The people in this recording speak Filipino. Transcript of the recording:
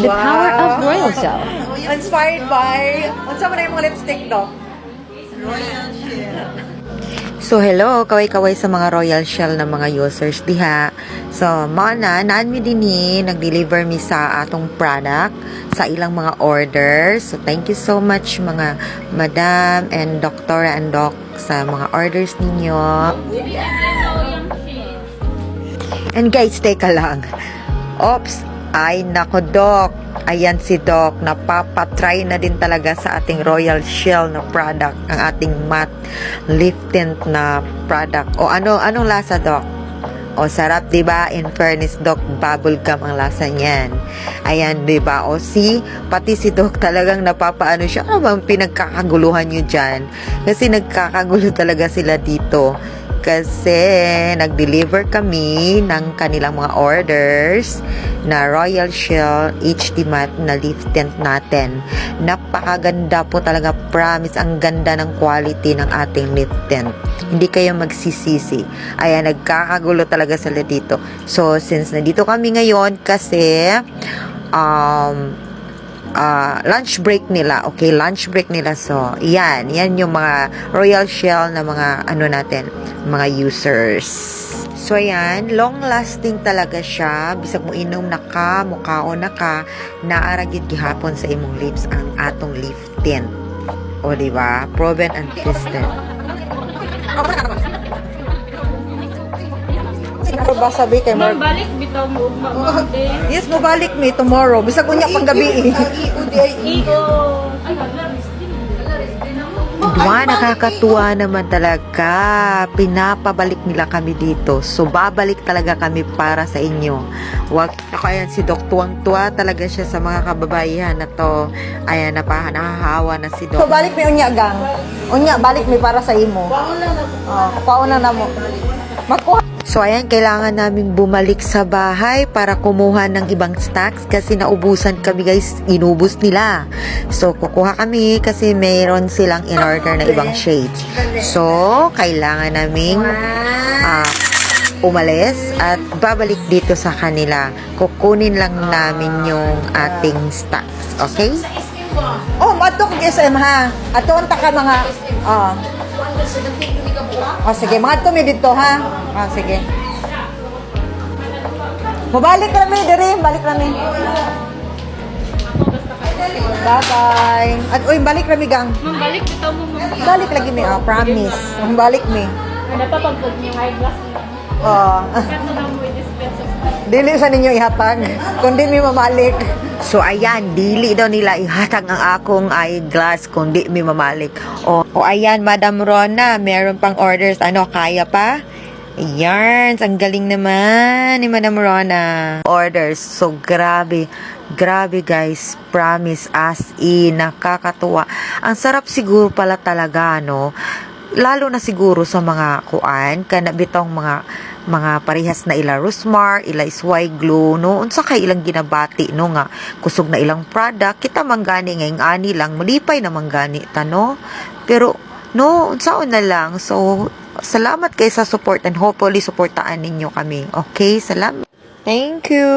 The power of Royal Gel. Inspired by, unsa man na yung mga lipstick, Doc? So hello, kaway-kaway sa mga Royal Shell na mga users diha. So naan mi dinhi nag-deliver mi sa atong product sa ilang mga orders. So thank you so much mga madam and doctor and doc sa mga orders ninyo. And guys, teka lang. Oops, ay nako doc. Ayan si Doc, napapatry na din talaga sa ating Royal Shell na product, ang ating matte lip tint na product. O anong lasa, Doc? O sarap, 'di ba? In fairness, Doc, bubblegum ang lasa niyan. Ayan, 'di ba? O pati si Doc talagang napapaano siya. Ano bang pinagkakaguluhan niyo diyan? Kasi nagkakagulo talaga sila dito. Kasi nag-deliver kami ng kanilang mga orders na Royal Shell HD Matte na lip tint natin. Napakaganda po talaga, promise. Ang ganda ng quality ng ating lip tint. Hindi kayo magsisisi. Ayan, nagkakagulo talaga sila dito. So, since nandito kami ngayon kasi lunch break nila. Okay, lunch break nila. So, yan yung mga Royal Shell na mga natin, mga users. So, ayan, long-lasting talaga siya. Bisag mo inom na ka, mukhaon na ka, naaragid gihapon sa imong lips ang atong lip tint. O, diba? Proven and tested. Ba sabi kay Mark? Balik bitaw mo Monday. Yes, mabalik mi tomorrow. Bisag unya pang gabi. Igo. Ay, Diba, nakakatuwa naman talaga. Pinapabalik nila kami dito. So, babalik talaga kami para sa inyo. Wag, ayan si Doc, tuwang-tuwa talaga siya sa mga kababaihan na to. Ayan, nahahawa na si So Doc. balik mi unya gang. Unya balik mi para sa imo. Pauna na mo. Makuha. So, ayan, kailangan naming bumalik sa bahay para kumuha ng ibang stocks kasi naubusan kami, guys. Inubos nila. So, kukuha kami kasi mayroon silang in-order na ibang shades. So, kailangan naming umalis at babalik dito sa kanila. Kukunin lang namin yung ating stocks. Okay? Oh, matok SM ha. Aton ta ka mga sige, mga tumi dito ha. Sige. Mabalik kami diri, balik kami. Bye-bye. At uy, balik kami gang. Balik bitaw mo Monday. Balik lagi mi, promise. Balik mi. Ano pa pag yung eyeglass mo? Kato na mo i-dispense. Dili sa ninyo ihatag, kundi mi mamalik. So, ayan, dili daw nila ihatag ang akong eyeglass kung di mi mamalik. O ayan, Madam Rona, meron pang orders. Ano, kaya pa? Ayan, ang galing naman ni Madam Rona. Orders, so grabe. Grabe guys, promise, as in, nakakatuwa. Ang sarap siguro pala talaga, no? Lalo na siguro sa mga kuan, kanabitong mga parehas na ila Rosmar, ila Isway Glue, no? Unsa kay ilang ginabati, no nga, kusog na ilang product, kita manggani ngayong ani lang, malipay na manggani ta, no? Pero, no, unsaon na lang. So, salamat kay sa support and hopefully supportaan ninyo kami. Okay, salamat. Thank you.